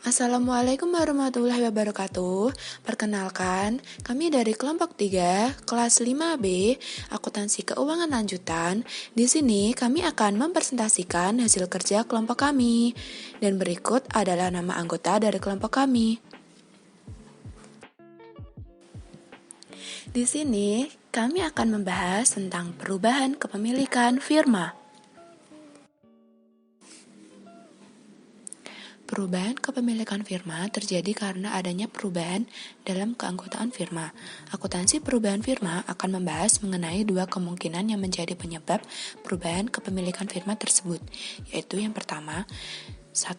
Assalamualaikum warahmatullahi wabarakatuh. Perkenalkan, kami dari kelompok 3, kelas 5B, Akuntansi Keuangan Lanjutan. Di sini kami akan mempresentasikan hasil kerja kelompok kami. Dan berikut adalah nama anggota dari kelompok kami. Di sini kami akan membahas tentang perubahan kepemilikan firma. Perubahan kepemilikan firma terjadi karena adanya perubahan dalam keanggotaan firma. Akuntansi perubahan firma akan membahas mengenai dua kemungkinan yang menjadi penyebab perubahan kepemilikan firma tersebut, yaitu yang pertama, 1.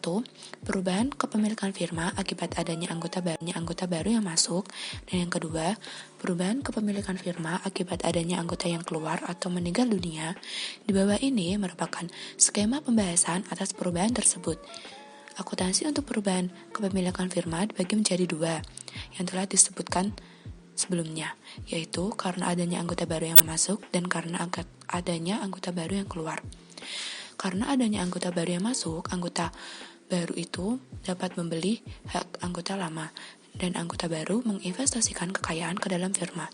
Perubahan kepemilikan firma akibat adanya anggota baru yang masuk, dan yang kedua, perubahan kepemilikan firma akibat adanya anggota yang keluar atau meninggal dunia. Di bawah ini merupakan skema pembahasan atas perubahan tersebut. Akuntansi untuk perubahan kepemilikan firma dibagi menjadi dua, yang telah disebutkan sebelumnya, yaitu karena adanya anggota baru yang masuk dan karena adanya anggota baru yang keluar. Karena adanya anggota baru yang masuk, anggota baru itu dapat membeli hak anggota lama, dan anggota baru menginvestasikan kekayaan ke dalam firma.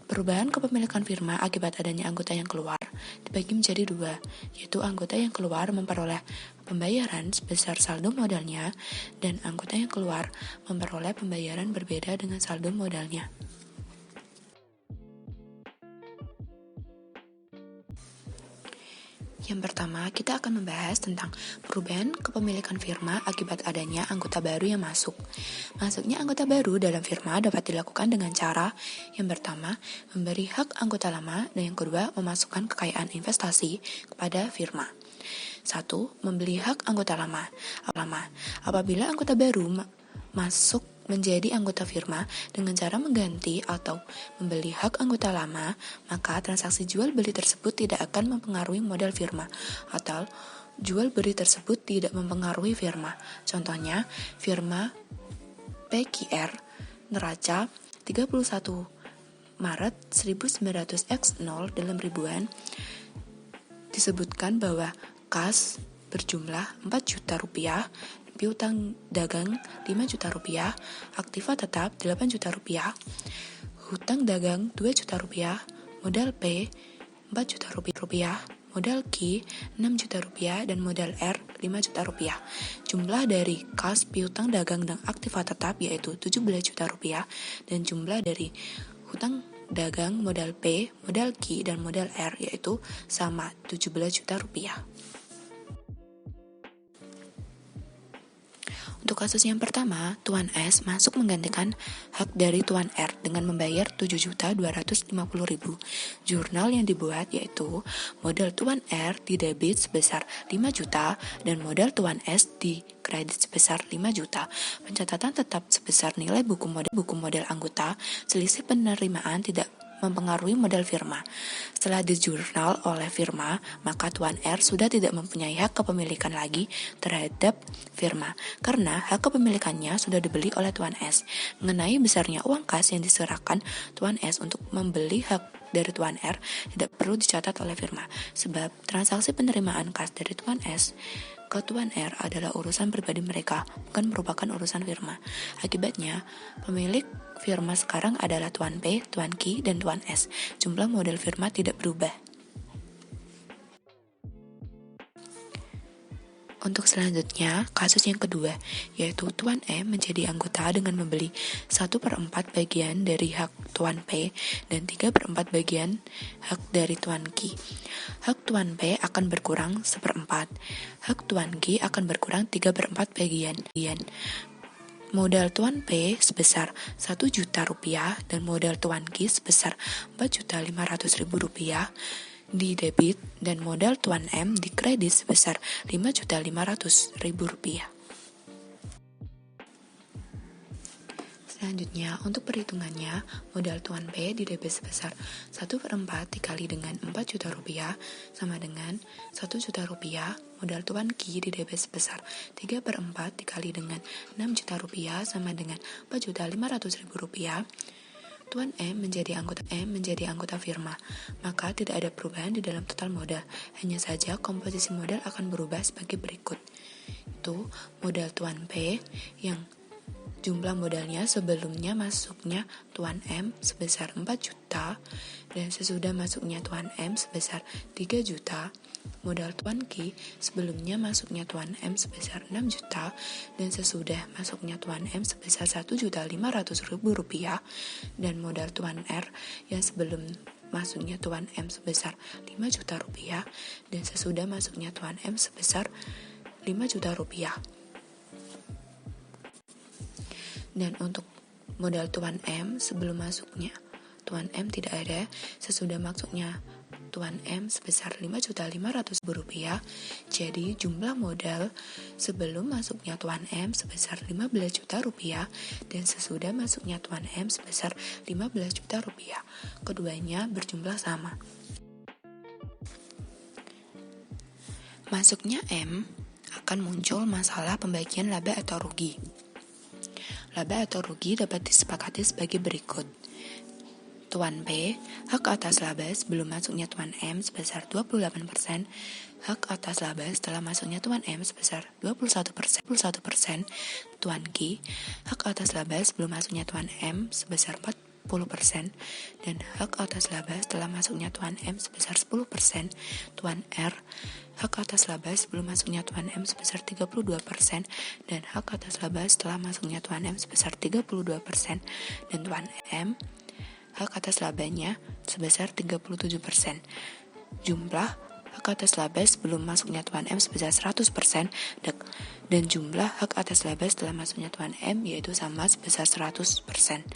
Perubahan kepemilikan firma akibat adanya anggota yang keluar dibagi menjadi dua, yaitu anggota yang keluar memperoleh pembayaran sebesar saldo modalnya, dan anggota yang keluar memperoleh pembayaran berbeda dengan saldo modalnya. Yang pertama, kita akan membahas tentang perubahan kepemilikan firma akibat adanya anggota baru yang masuk. Masuknya anggota baru dalam firma dapat dilakukan dengan cara yang pertama, memberi hak anggota lama, dan yang kedua, memasukkan kekayaan investasi kepada firma. 1. Membeli hak anggota lama. Apabila anggota baru masuk menjadi anggota firma dengan cara mengganti atau membeli hak anggota lama, maka transaksi jual beli tersebut tidak akan mempengaruhi modal firma atau jual beli tersebut tidak mempengaruhi firma. Contohnya, firma PQR neraca 31 Maret 1900X0 dalam ribuan disebutkan bahwa kas berjumlah 4 juta rupiah, piutang dagang 5 juta rupiah, aktiva tetap 8 juta rupiah, hutang dagang 2 juta rupiah, modal P 4 juta rupiah, modal Q 6 juta rupiah, dan modal R 5 juta rupiah. Jumlah dari kas, piutang dagang, dan aktiva tetap yaitu 17 juta rupiah, dan jumlah dari hutang dagang, modal P, modal Q, dan modal R yaitu sama 17 juta rupiah. Untuk kasus yang pertama, Tuan S masuk menggantikan hak dari Tuan R dengan membayar 7.250.000. Jurnal yang dibuat yaitu modal Tuan R didebit sebesar 5 juta dan modal Tuan S dikredit sebesar 5 juta. Pencatatan tetap sebesar nilai buku modal anggota, selisih penerimaan tidak mempengaruhi modal firma. Setelah dijurnal oleh firma, maka Tuan R sudah tidak mempunyai hak kepemilikan lagi terhadap firma, karena hak kepemilikannya sudah dibeli oleh Tuan S. Mengenai besarnya uang kas yang diserahkan Tuan S untuk membeli hak dari Tuan R tidak perlu dicatat oleh firma, sebab transaksi penerimaan kas dari Tuan S ke Tuan R adalah urusan pribadi mereka, bukan merupakan urusan firma. Akibatnya, pemilik firma sekarang adalah Tuan P, Tuan Q, dan Tuan S. Jumlah modal firma tidak berubah. Untuk selanjutnya, kasus yang kedua, yaitu Tuan E menjadi anggota dengan membeli 1/4 bagian dari hak Tuan P dan 3/4 bagian hak dari Tuan Q. Hak Tuan P akan berkurang 1/4, hak Tuan Q akan berkurang 3/4 bagian. Modal Tuan P sebesar 1 juta rupiah dan modal Tuan Q sebesar 4.500.000 rupiah didebit, dan modal Tuan M dikredit sebesar 5.500.000 rupiah. Selanjutnya, untuk perhitungannya, modal Tuan P didebit sebesar 1/4 dikali dengan 4 juta rupiah sama dengan 1 juta rupiah. Modal Tuan Q didebit sebesar 3/4 dikali dengan 6 juta rupiah sama dengan 4.500.000 rupiah. Tuan M menjadi anggota firma, maka tidak ada perubahan di dalam total modal. Hanya saja komposisi modal akan berubah sebagai berikut. Itu modal Tuan P yang jumlah modalnya sebelumnya masuknya Tuan M sebesar 4 juta dan sesudah masuknya Tuan M sebesar 3 juta. Modal Tuan Q sebelumnya masuknya Tuan M sebesar 6 juta dan sesudah masuknya Tuan M sebesar 1.500.000 rupiah, dan modal Tuan R yang sebelum masuknya Tuan M sebesar 5 juta rupiah dan sesudah masuknya Tuan M sebesar 5 juta rupiah. Dan untuk modal Tuan M sebelum masuknya Tuan M tidak ada, sesudah masuknya Tuan M sebesar 5.500.000 rupiah. Jadi jumlah modal sebelum masuknya Tuan M sebesar 15 juta rupiah dan sesudah masuknya Tuan M sebesar 15 juta rupiah. Keduanya berjumlah sama. Masuknya M akan muncul masalah pembagian laba atau rugi. Laba atau rugi dapat disepakati sebagai berikut. Tuan P, hak atas laba sebelum masuknya Tuan M sebesar 28%, hak atas laba setelah masuknya Tuan M sebesar 21%, Tuan Q, hak atas laba sebelum masuknya Tuan M sebesar 40%, dan hak atas laba setelah masuknya Tuan M sebesar 10%, Tuan R, hak atas laba sebelum masuknya Tuan M sebesar 32%, dan hak atas laba setelah masuknya Tuan M sebesar 32%, dan Tuan M, hak atas labanya sebesar 37%. Jumlah hak atas laba sebelum masuknya Tuan M sebesar 100%, dan jumlah hak atas laba setelah masuknya Tuan M yaitu sama sebesar 100%.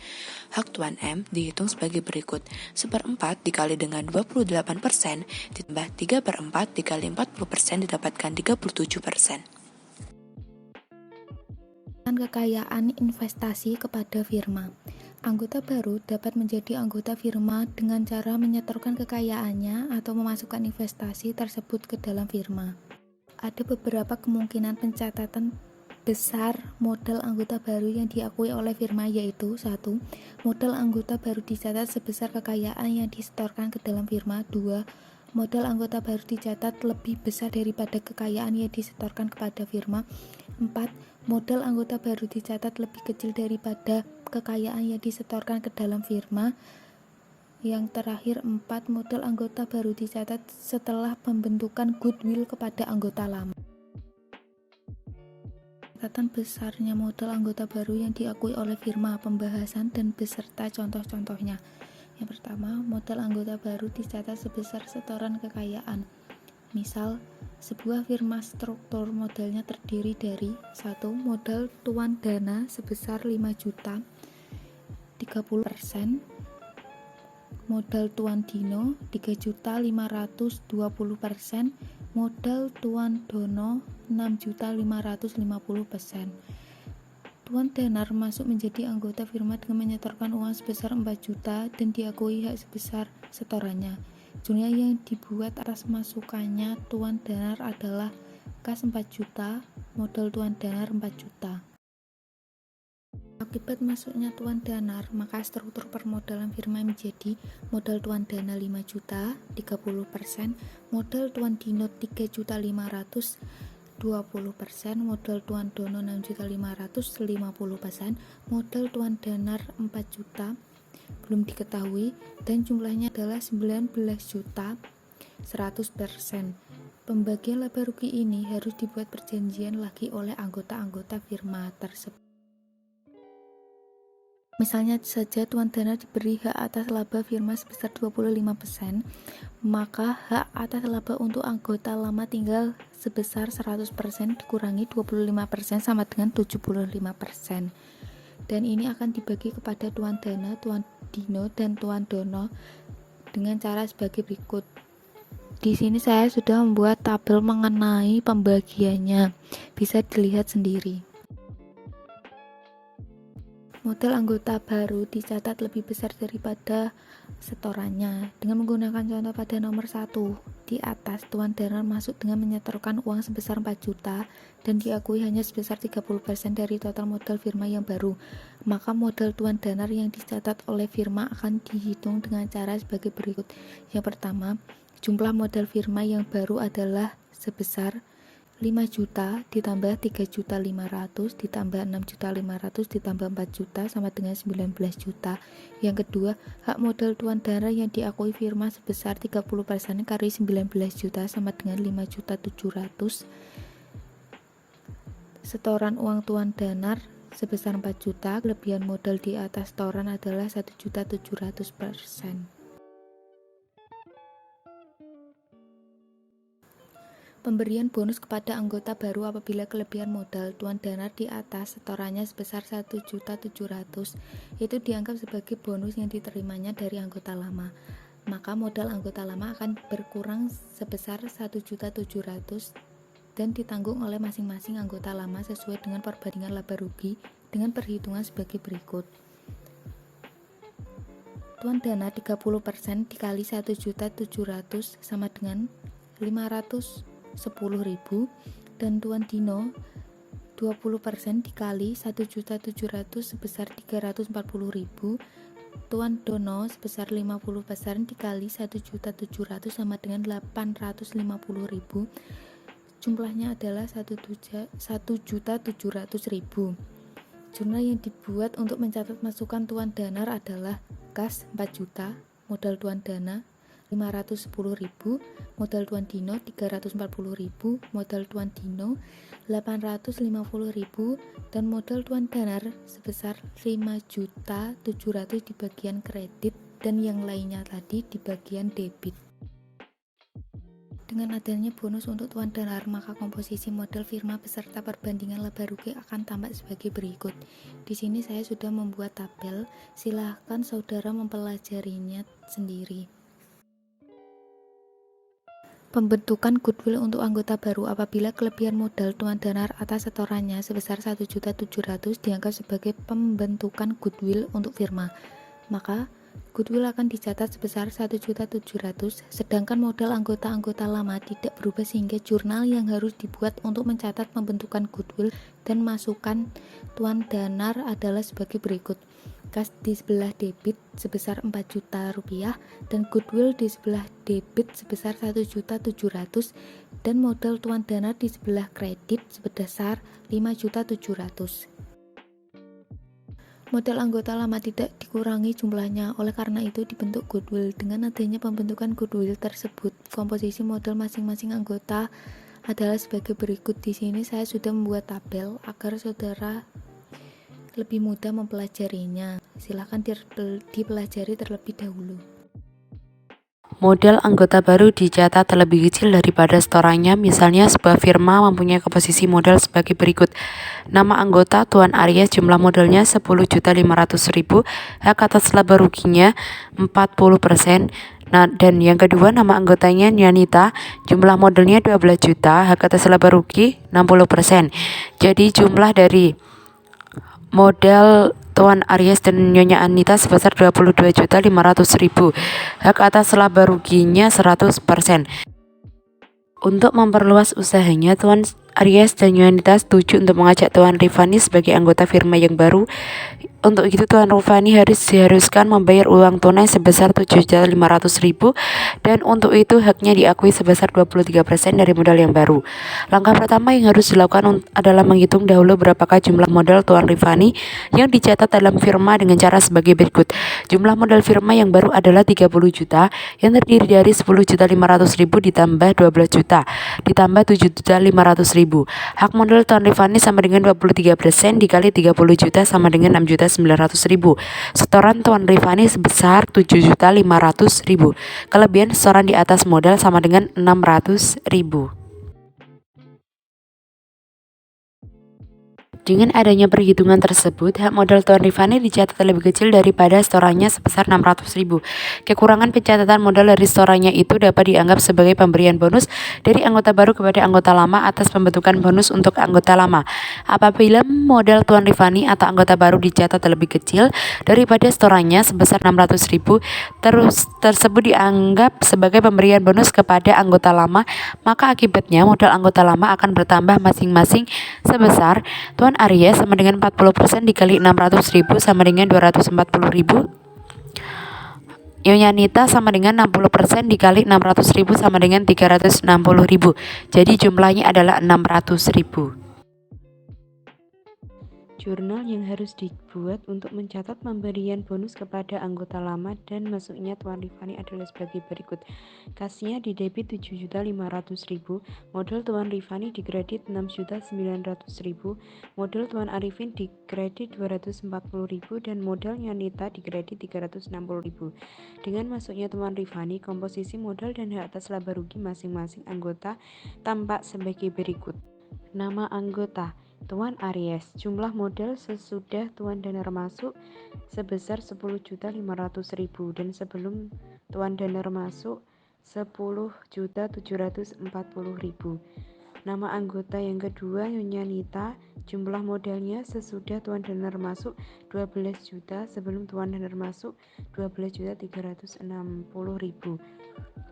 Hak Tuan M dihitung sebagai berikut: 1/4 dikali dengan 28% ditambah 3/4 dikali 40% didapatkan 37%. Kekayaan investasi kepada firma. Anggota baru dapat menjadi anggota firma dengan cara menyetorkan kekayaannya atau memasukkan investasi tersebut ke dalam firma. Ada beberapa kemungkinan pencatatan besar modal anggota baru yang diakui oleh firma, yaitu 1. Modal anggota baru dicatat sebesar kekayaan yang disetorkan ke dalam firma. 2. Modal anggota baru dicatat lebih besar daripada kekayaan yang disetorkan kepada firma. 4. Modal anggota baru dicatat lebih kecil daripada kekayaan yang disetorkan ke dalam firma. Yang terakhir 4. Modal anggota baru dicatat setelah pembentukan goodwill kepada anggota lama. Catatan besarnya modal anggota baru yang diakui oleh firma, pembahasan dan beserta contoh-contohnya. Yang pertama, modal anggota baru dicatat sebesar setoran kekayaan. Misal, sebuah firma struktur modalnya terdiri dari 1. Modal tuan dana sebesar 5 juta 30%, modal tuan dino 3.520%, modal tuan dono 6.550%. Tuan danar masuk menjadi anggota firma dengan menyetorkan uang sebesar 4 juta dan diakui hak sebesar setorannya. Jumlah yang dibuat atas masukannya tuan danar adalah kas 4 juta, modal tuan danar 4 juta. Akibat masuknya tuan danar, maka struktur permodalan firma menjadi modal tuan dana 5 juta, 30%, modal tuan dino 3.500, 20%, modal tuan dono 6.500, 50%, modal tuan danar 4 juta, belum diketahui, dan jumlahnya adalah 19 juta, 100%. Pembagian laba rugi ini harus dibuat perjanjian lagi oleh anggota-anggota firma tersebut. Misalnya saja tuan danar diberi hak atas laba firma sebesar 25%, maka hak atas laba untuk anggota lama tinggal sebesar 100% dikurangi 25% sama dengan 75%. Dan ini akan dibagi kepada tuan dana, tuan dino, dan tuan dono dengan cara sebagai berikut. Di sini saya sudah membuat tabel mengenai pembagiannya, bisa dilihat sendiri. Modal anggota baru dicatat lebih besar daripada setorannya. Dengan menggunakan contoh pada nomor 1, di atas Tuan Danar masuk dengan menyetorkan uang sebesar 4 juta dan diakui hanya sebesar 30% dari total modal firma yang baru. Maka modal Tuan Danar yang dicatat oleh firma akan dihitung dengan cara sebagai berikut. Yang pertama, jumlah modal firma yang baru adalah sebesar 5 juta ditambah 3.500.000 ditambah 6.500.000 ditambah 4 juta sama dengan 19 juta. Yang kedua, hak modal Tuan Danar yang diakui firma sebesar 30% kali 19 juta sama dengan 5.700.000. Setoran uang Tuan Danar sebesar 4 juta, kelebihan modal di atas setoran adalah 1.700%. Pemberian bonus kepada anggota baru apabila kelebihan modal Tuan Danar di atas setorannya sebesar 1.700.000 itu dianggap sebagai bonus yang diterimanya dari anggota lama. Maka modal anggota lama akan berkurang sebesar 1.700.000 dan ditanggung oleh masing-masing anggota lama sesuai dengan perbandingan laba rugi dengan perhitungan sebagai berikut. Tuan Danar 30% dikali 1.700.000 sama dengan 510.000 dan Tuan Dino 20% dikali 1.700.000 sebesar 340.000. Tuan Dono sebesar 50% dikali 1.700.000 sama dengan 850.000. Jumlahnya adalah 1.700.000. Jurnal yang dibuat untuk mencatat masukan Tuan Danar adalah kas 4 juta, modal Tuan Dana 510.000, modal Tuan Dino 340.000, modal Tuan Dino 850.000, dan modal Tuan Danar sebesar 5.700.000 di bagian kredit dan yang lainnya tadi di bagian debit. Dengan adanya bonus untuk Tuan Danar, maka komposisi modal firma beserta perbandingan laba rugi akan tampak sebagai berikut. Di sini saya sudah membuat tabel, silahkan saudara mempelajarinya sendiri. Pembentukan goodwill untuk anggota baru apabila kelebihan modal Tuan Danar atas setorannya sebesar 1.700.000 dianggap sebagai pembentukan goodwill untuk firma. Maka goodwill akan dicatat sebesar 1.700.000, sedangkan modal anggota-anggota lama tidak berubah sehingga jurnal yang harus dibuat untuk mencatat pembentukan goodwill dan masukan Tuan Danar adalah sebagai berikut. Kas di sebelah debit sebesar 4 juta rupiah dan goodwill di sebelah debit sebesar 1.700.000 dan modal Tuan Danar di sebelah kredit sebesar 5.700.000. Modal anggota lama tidak dikurangi jumlahnya, oleh karena itu dibentuk goodwill. Dengan adanya pembentukan goodwill tersebut, komposisi modal masing-masing anggota adalah sebagai berikut. Di sini saya sudah membuat tabel agar saudara lebih mudah mempelajarinya. Silakan dipelajari terlebih dahulu. Modal anggota baru dicatat lebih kecil daripada setorannya. Misalnya sebuah firma mempunyai komposisi modal sebagai berikut. Nama anggota Tuan Aries, jumlah modalnya 10.500.000, hak atas laba ruginya 40%. Nah, dan yang kedua nama anggotanya Nyanita, jumlah modalnya 12 juta, hak atas laba rugi 60%. Jadi jumlah dari modal Tuan Aries dan Nyonya Anita sebesar 22.500.000, hak atas laba ruginya 100%. Untuk memperluas usahanya, Tuan Aries dan Nyonya Anita setuju untuk mengajak Tuan Rifani sebagai anggota firma yang baru. Untuk itu Tuan Rifani diharuskan membayar uang tunai sebesar 7.500.000 dan untuk itu haknya diakui sebesar 23% dari modal yang baru. Langkah pertama yang harus dilakukan adalah menghitung dahulu berapakah jumlah modal Tuan Rifani yang dicatat dalam firma dengan cara sebagai berikut. Jumlah modal firma yang baru adalah 30 juta yang terdiri dari 10.500.000 ditambah 12 juta ditambah 7.500.000. Hak modal Tuan Rifani sama dengan 23% dikali 30 juta sama dengan 6.900.000. Setoran Tuan Rifani sebesar 7.500.000. Kelebihan setoran di atas modal sama dengan 600.000. Dengan adanya perhitungan tersebut, hak modal Tuan Rifani dicatat lebih kecil daripada setorannya sebesar 600.000. Kekurangan pencatatan modal dari setorannya itu dapat dianggap sebagai pemberian bonus dari anggota baru kepada anggota lama atas pembentukan bonus untuk anggota lama. Apabila modal Tuan Rifani atau anggota baru dicatat lebih kecil daripada setorannya sebesar 600.000, tersebut dianggap sebagai pemberian bonus kepada anggota lama, maka akibatnya modal anggota lama akan bertambah masing-masing sebesar Tuan Aries sama dengan 40% dikali 600.000 sama dengan 240.000. Nyonya Nita sama dengan 60% dikali 600.000 sama dengan 360.000. Jadi jumlahnya adalah 600.000. Jurnal yang harus dibuat untuk mencatat pemberian bonus kepada anggota lama dan masuknya Tuan Rifani adalah sebagai berikut. Kasnya di debit 7.500.000, modal Tuan Rifani di kredit 6.900.000, modal Tuan Arifin di kredit 240.000, dan modal Nyanita di kredit 360.000. Dengan masuknya Tuan Rifani, komposisi modal dan hak atas laba rugi masing-masing anggota tampak sebagai berikut. Nama anggota Tuan Aries, jumlah modal sesudah Tuan Danar masuk sebesar 10.500.000 dan sebelum Tuan Danar masuk 10.740.000. Nama anggota yang kedua Nyonya Nita, jumlah modalnya sesudah Tuan Danar masuk 12 juta, sebelum Tuan Danar masuk 12.360.000.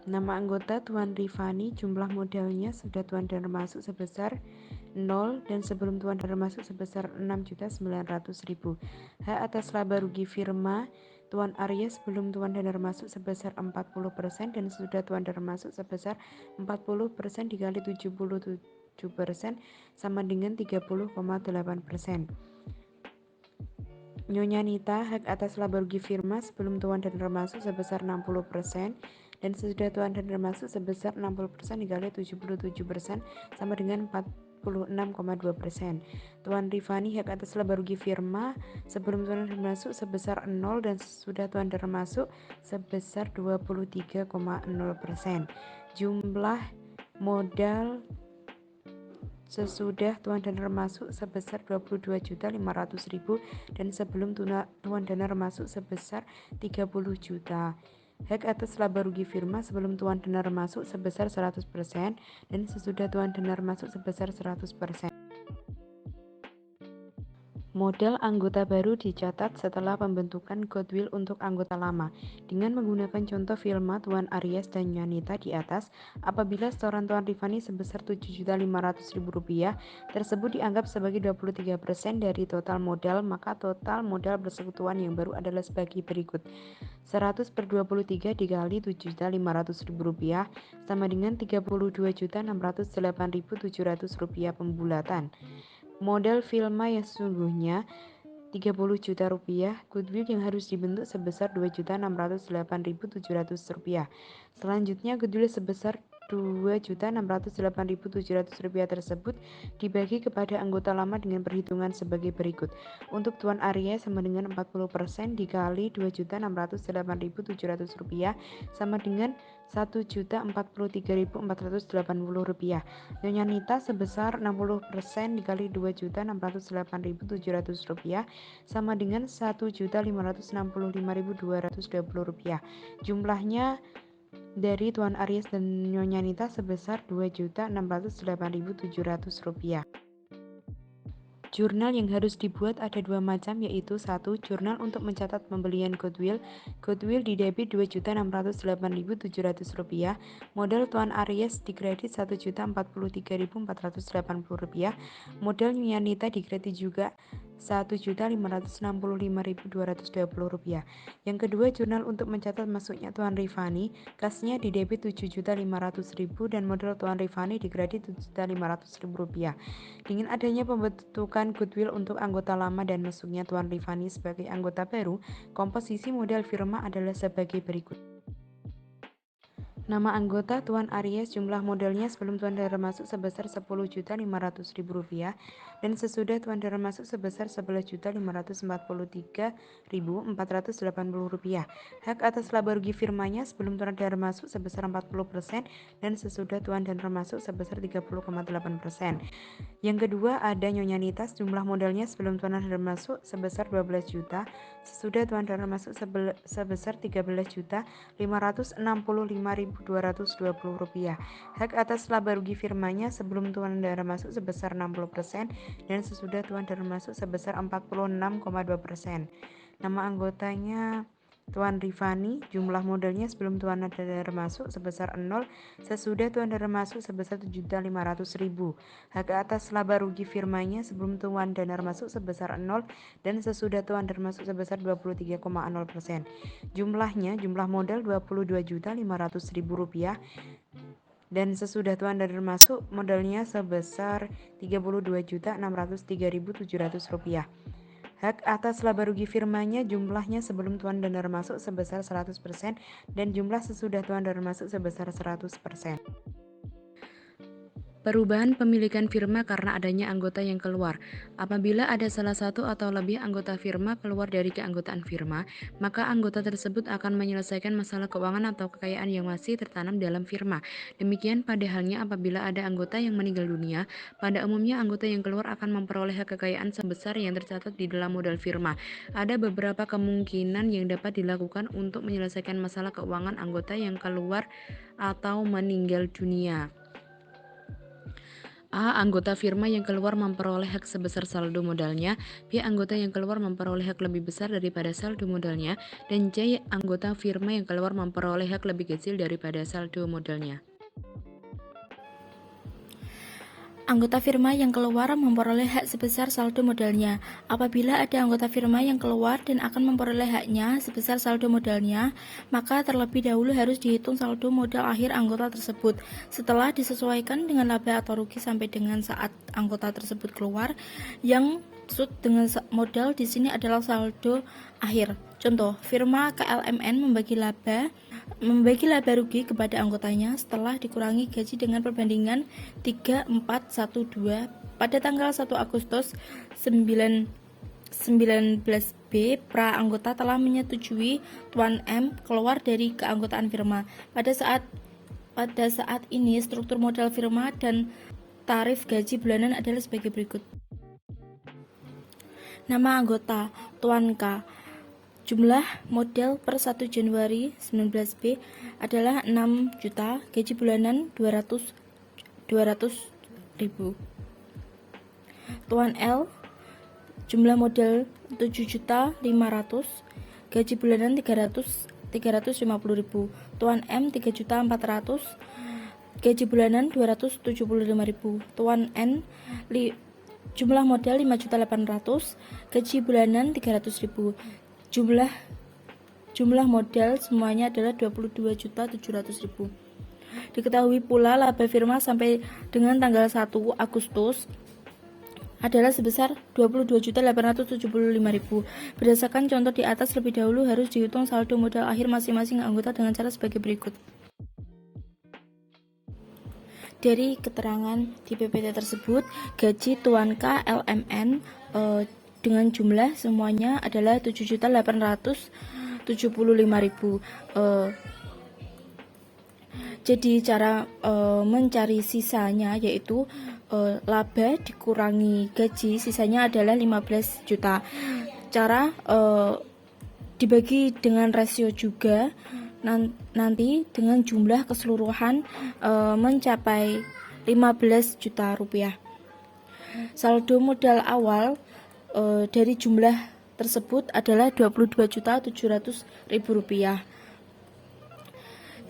Nama anggota Tuan Rifani, jumlah modalnya sudah Tuan Danar masuk sebesar 0 dan sebelum Tuan Danar masuk sebesar 6.900.000. Hak atas laba rugi firma Tuan Aries sebelum Tuan Danar masuk sebesar 40% dan sudah Tuan Danar masuk sebesar 40% dikali 77% sama dengan 30,8%. Nyonya Nita, hak atas laba rugi firma sebelum Tuan Danar masuk sebesar 60% dan sesudah Tuan Danar masuk sebesar 60% dikali 77% sama dengan 46,2%. Tuan Rifani, hak atas laba rugi firma sebelum Tuan Danar masuk sebesar 0 dan sesudah Tuan Danar masuk sebesar 23,0%. Jumlah modal sesudah Tuan Danar masuk sebesar 22.500.000 dan sebelum Tuan Danar masuk sebesar 30 juta. Hak atas laba rugi firma sebelum Tuan Danar masuk sebesar 100% dan sesudah Tuan Danar masuk sebesar 100%. Modal anggota baru dicatat setelah pembentukan goodwill untuk anggota lama. Dengan menggunakan contoh firma Tuan Aries dan Nyanita di atas, apabila setoran Tuan Rifani sebesar Rp7.500.000 tersebut dianggap sebagai 23% dari total modal, maka total modal bersekutuan yang baru adalah sebagai berikut. 100/23 dikali Rp7.500.000 sama dengan Rp32.608.700 pembulatan. Modal firma yang sesungguhnya Rp30 juta, goodwill yang harus dibentuk sebesar Rp2.608.700. Selanjutnya, goodwill sebesar Rp2.608.700 tersebut dibagi kepada anggota lama dengan perhitungan sebagai berikut. Untuk Tuan Aries sama dengan 40% dikali Rp2.608.700 sama dengan Rp1.043.480. Nyonya Nita sebesar 60% dikali Rp2.608.700 sama dengan Rp1.565.220. Jumlahnya dari Tuan Aries dan Nyonya Nita sebesar Rp2.608.700. Jurnal yang harus dibuat ada dua macam, yaitu 1. Jurnal untuk mencatat pembelian goodwill. Goodwill di debit Rp2.608.700. Modal Tuan Aries di kredit Rp1.043.480. Modal Nyonya Nita di kredit juga Rp1.565.220. Yang kedua, jurnal untuk mencatat masuknya Tuan Rifani. Kasnya di debit Rp7.500.000 dan modal Tuan Rifani di kredit Rp7.500.000. Dengan adanya pembentukan goodwill untuk anggota lama dan masuknya Tuan Rifani sebagai anggota baru, komposisi modal firma adalah sebagai berikut. Nama anggota Tuan Aries jumlah modelnya sebelum Tuan Dara masuk sebesar Rp10.500.000 dan sesudah Tuan Dara masuk sebesar Rp11.543.480. Hak atas laba rugi firmanya sebelum Tuan Dara masuk sebesar 40% dan sesudah Tuan Dara masuk sebesar 30,8%. Yang kedua ada Nyonya Nitas, jumlah modalnya sebelum Tuan Dara masuk sebesar 12 juta, sesudah Tuan Dara masuk sebesar 13.565.220 rupiah. Hak atas laba rugi firmanya sebelum Tuan Dara masuk sebesar 60% dan sesudah Tuan Dara masuk sebesar 46,2%. Nama anggotanya Tuan Rifani, jumlah modalnya sebelum Tuan Dara masuk sebesar 0, sesudah Tuan Dara masuk sebesar 7.500.000. Hak atas laba rugi firmanya sebelum Tuan Dara masuk sebesar 0 dan sesudah Tuan Dara masuk sebesar 23,0%. Jumlah modal Rp22.500.000 dan sesudah Tuan Dara masuk modalnya sebesar Rp32.603.700. Hak atas laba rugi firmanya jumlahnya sebelum Tuan Dara masuk sebesar 100% dan jumlah sesudah Tuan Dara masuk sebesar 100%. Perubahan pemilikan firma karena adanya anggota yang keluar. Apabila ada salah satu atau lebih anggota firma keluar dari keanggotaan firma, maka anggota tersebut akan menyelesaikan masalah keuangan atau kekayaan yang masih tertanam dalam firma. Demikian pada halnya apabila ada anggota yang meninggal dunia, pada umumnya anggota yang keluar akan memperoleh hak kekayaan sebesar yang tercatat di dalam modal firma. Ada beberapa kemungkinan yang dapat dilakukan untuk menyelesaikan masalah keuangan anggota yang keluar atau meninggal dunia. A. Anggota firma yang keluar memperoleh hak sebesar saldo modalnya. B. Anggota yang keluar memperoleh hak lebih besar daripada saldo modalnya. Dan C. Anggota firma yang keluar memperoleh hak lebih kecil daripada saldo modalnya. Anggota firma yang keluar memperoleh hak sebesar saldo modalnya. Apabila ada anggota firma yang keluar dan akan memperoleh haknya sebesar saldo modalnya, maka terlebih dahulu harus dihitung saldo modal akhir anggota tersebut. Setelah disesuaikan dengan laba atau rugi sampai dengan saat anggota tersebut keluar, yang maksud dengan modal di sini adalah saldo akhir. Contoh, firma KLMN membagi laba rugi kepada anggotanya setelah dikurangi gaji dengan perbandingan 3412 pada tanggal 1 Agustus 19B. Pra anggota telah menyetujui Tuan M keluar dari keanggotaan firma. Pada saat ini struktur modal firma dan tarif gaji bulanan adalah sebagai berikut. Nama anggota Tuan K. Jumlah modal per 1 Januari 19B adalah 6 juta, gaji bulanan 200.000. Tuan L, jumlah modal 7.500.000, gaji bulanan 350.000. Tuan M 3.400.000, gaji bulanan 275.000. Tuan N, jumlah modal 5.800.000, gaji bulanan 300.000. Jumlah modal semuanya adalah 22.700.000. Diketahui pula laba firma sampai dengan tanggal 1 Agustus adalah sebesar 22.875.000. Berdasarkan contoh di atas, lebih dahulu harus dihitung saldo modal akhir masing-masing anggota dengan cara sebagai berikut. Dari keterangan di PPT tersebut, gaji Tuan K LMN dengan jumlah semuanya adalah 7.875.000. Jadi cara mencari sisanya yaitu laba dikurangi gaji, sisanya adalah 15 juta. Cara dibagi dengan rasio juga, nanti dengan jumlah keseluruhan mencapai 15 juta rupiah. Saldo modal awal dari jumlah tersebut adalah 22.700.000 rupiah.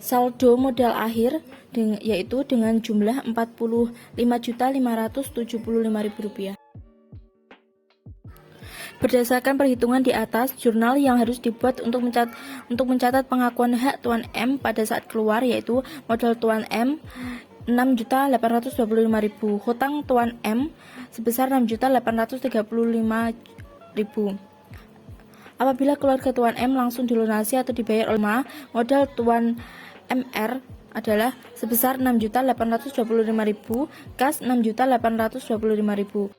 Saldo modal akhir yaitu dengan jumlah 45.575.000 rupiah. Berdasarkan perhitungan di atas, jurnal yang harus dibuat untuk mencatat pengakuan hak Tuan M pada saat keluar yaitu modal Tuan M 6.825.000, hutang Tuan M sebesar 6.835.000. Apabila keluarga Tuan M langsung dilunasi atau dibayar oleh modal Tuan MR adalah sebesar 6.825.000, kas 6.825.000.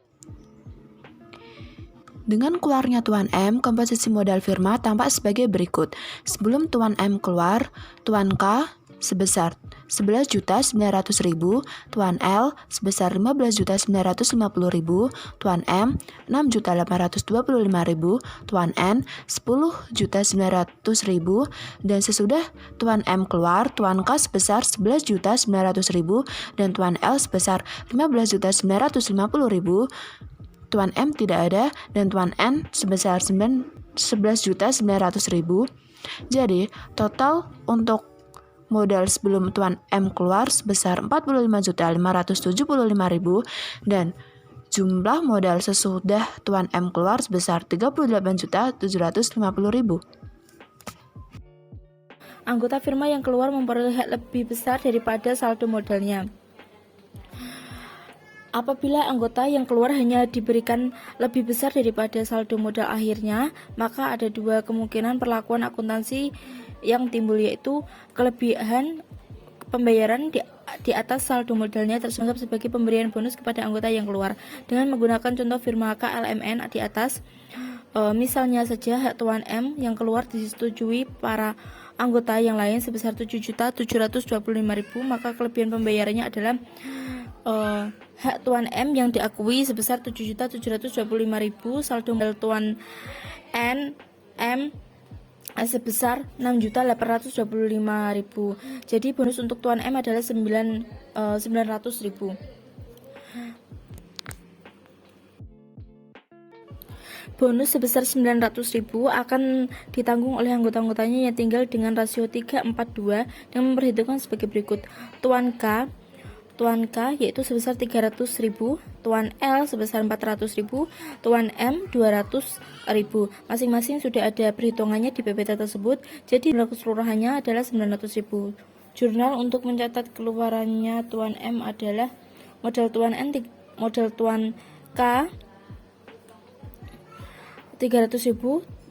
Dengan keluarnya Tuan M, komposisi modal firma tampak sebagai berikut. Sebelum Tuan M keluar, Tuan K sebesar 11.900.000, Tuan L sebesar 15.950.000, Tuan M 6.825.000, Tuan N 10.900.000, dan sesudah Tuan M keluar, Tuan K sebesar 11.900.000 dan Tuan L sebesar 15.950.000. Tuan M tidak ada dan Tuan N sebesar 11.900.000. Jadi, total untuk modal sebelum Tuan M keluar sebesar 45.575.000 dan jumlah modal sesudah Tuan M keluar sebesar 38.750.000. Anggota firma yang keluar memperoleh lebih besar daripada saldo modalnya. Apabila anggota yang keluar hanya diberikan lebih besar daripada saldo modal akhirnya, maka ada dua kemungkinan perlakuan akuntansi yang timbul, yaitu kelebihan pembayaran di atas saldo modalnya tersebut sebagai pemberian bonus kepada anggota yang keluar. Dengan menggunakan contoh firma KLMN di atas, misalnya saja hak Tuan M yang keluar disetujui para anggota yang lain sebesar 7.725.000, maka kelebihan pembayarannya adalah hak Tuan M yang diakui sebesar 7.725.000, saldo modal Tuan N M sebesar 6.825.000. Jadi bonus untuk Tuan M adalah 900.000. Bonus sebesar 900.000 akan ditanggung oleh anggota-anggotanya yang tinggal dengan rasio 3:4:2 yang memperhitungkan sebagai berikut. Tuan K yaitu sebesar 300.000, Tuan L sebesar 400.000, Tuan M 200.000. Masing-masing sudah ada perhitungannya di PPT tersebut, jadi jumlah keseluruhannya adalah 900.000. Jurnal untuk mencatat keluarannya Tuan M adalah modal Tuan K 300.000,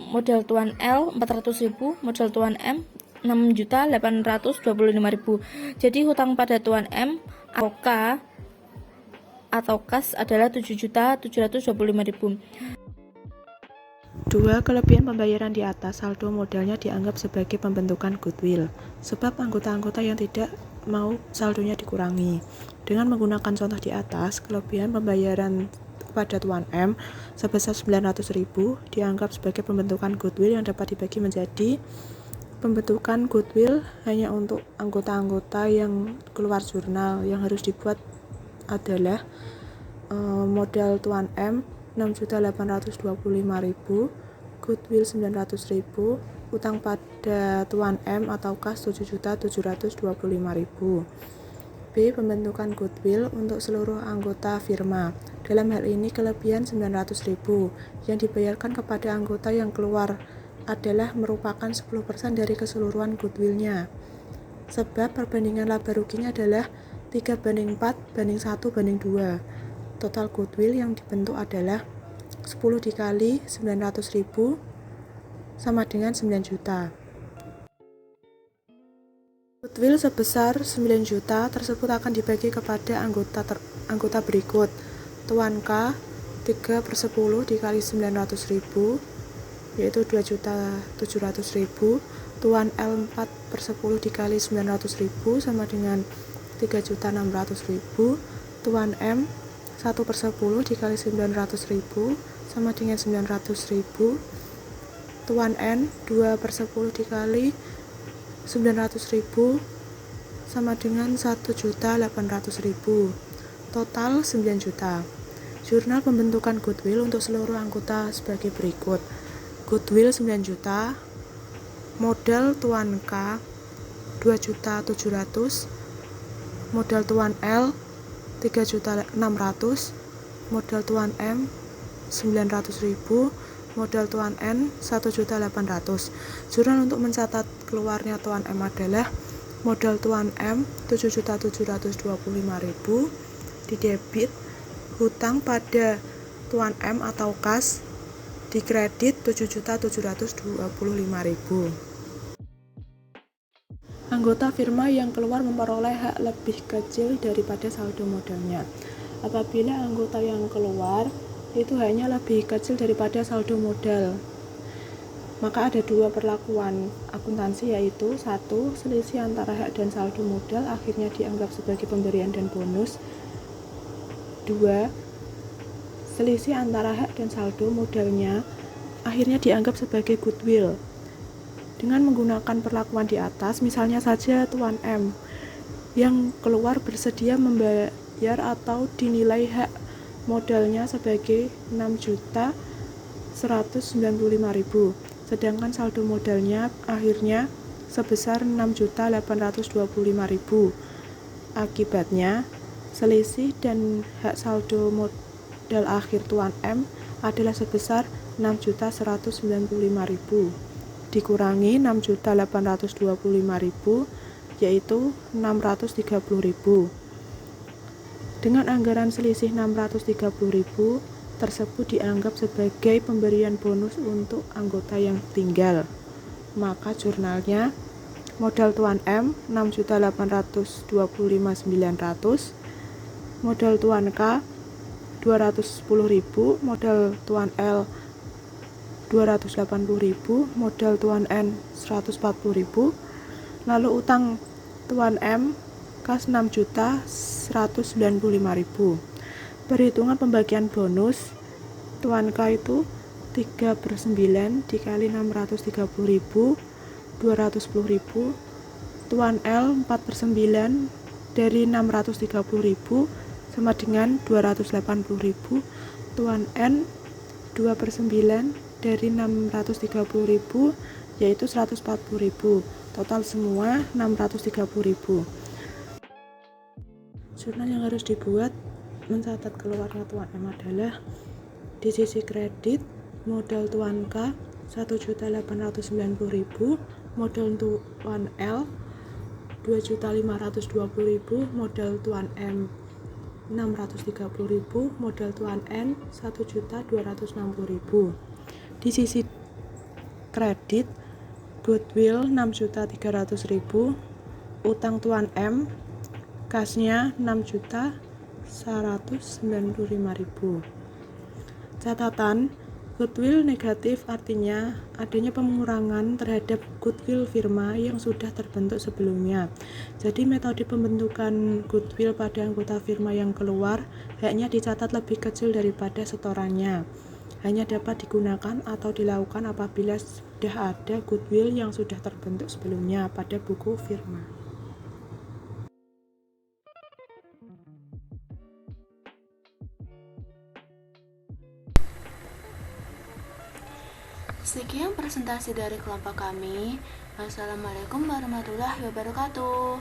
modal Tuan L 400.000, modal Tuan M 6.825.000. Jadi hutang pada Tuan M atau kas adalah 7.725.000. Dua kelebihan pembayaran di atas saldo modalnya dianggap sebagai pembentukan goodwill, sebab anggota-anggota yang tidak mau saldonya dikurangi. Dengan menggunakan contoh di atas, kelebihan pembayaran kepada Tuan M sebesar 900.000 dianggap sebagai pembentukan goodwill yang dapat dibagi menjadi pembentukan goodwill hanya untuk anggota-anggota yang keluar jurnal. Yang harus dibuat adalah modal Tuan M 6.825.000, goodwill 900.000, utang pada Tuan M atau kas 7.725.000. B. Pembentukan goodwill untuk seluruh anggota firma. Dalam hal ini kelebihan 900.000 yang dibayarkan kepada anggota yang keluar adalah merupakan 10% dari keseluruhan goodwill-nya. Sebab perbandingan laba ruginya adalah 3:4:1:2. Total goodwill yang dibentuk adalah 10 dikali 900.000 sama dengan 9 juta. Goodwill sebesar 9 juta tersebut akan dibagi kepada anggota berikut. Tuan K 3/10 dikali 900.000 yaitu 2.700.000, Tuan L 4/10 dikali 900.000 sama dengan 3.600.000, Tuan M 1/10 dikali 900.000 sama dengan 900.000, Tuan N 2/10 dikali 900.000 sama dengan 1.800.000. Total 9 juta. Jurnal pembentukan goodwill untuk seluruh anggota sebagai berikut. Goodwill 9 juta, modal Tuan K 2.700.000, modal Tuan L 3.600.000, modal Tuan M 900.000, modal Tuan N 1.800.000. Jurnal untuk mencatat keluarnya Tuan M adalah modal Tuan M 7.725.000 didebit, hutang pada Tuan M atau kas dikredit 7.725.000. anggota firma yang keluar memperoleh hak lebih kecil daripada saldo modalnya. Apabila anggota yang keluar itu hanya lebih kecil daripada saldo modal, maka ada dua perlakuan akuntansi, yaitu 1. Selisih antara hak dan saldo modal akhirnya dianggap sebagai pemberian dan bonus. 2. Selisih antara hak dan saldo modalnya akhirnya dianggap sebagai goodwill. Dengan menggunakan perlakuan di atas, misalnya saja Tuan M yang keluar bersedia membayar atau dinilai hak modalnya sebagai 6.195.000, sedangkan saldo modalnya akhirnya sebesar 6.825.000. Akibatnya, selisih dan hak saldo modal akhir Tuan M adalah sebesar 6.195.000 dikurangi 6.825.000, yaitu 630.000. Dengan anggaran selisih 630.000 tersebut dianggap sebagai pemberian bonus untuk anggota yang tinggal, maka jurnalnya modal Tuan M 6.825.900, modal Tuan K 210.000, modal Tuan L 280.000, modal Tuan N 140.000, lalu utang Tuan M kas 6.195.000. Perhitungan pembagian bonus Tuan K itu 3/9 dikali 630.000, 210.000. Tuan L 4/9 dari 630.000 sama dengan 280.000. Tuan N 2/9 dari 630.000 yaitu 140.000. Total semua 630.000. Jurnal yang harus dibuat mencatat keluarnya Tuan M adalah di sisi kredit modal Tuan K 1.890.000, modal Tuan L 2.520.000, modal Tuan M 630.000, modal Tuan N 1.260.000. Di sisi kredit goodwill 6.300.000, utang Tuan M kasnya 6.195.000. Catatan, goodwill negatif artinya adanya pengurangan terhadap goodwill firma yang sudah terbentuk sebelumnya. Jadi metode pembentukan goodwill pada anggota firma yang keluar haknya dicatat lebih kecil daripada setorannya. Hanya dapat digunakan atau dilakukan apabila sudah ada goodwill yang sudah terbentuk sebelumnya pada buku firma. Sekian presentasi dari kelompok kami. Wassalamualaikum warahmatullahi wabarakatuh.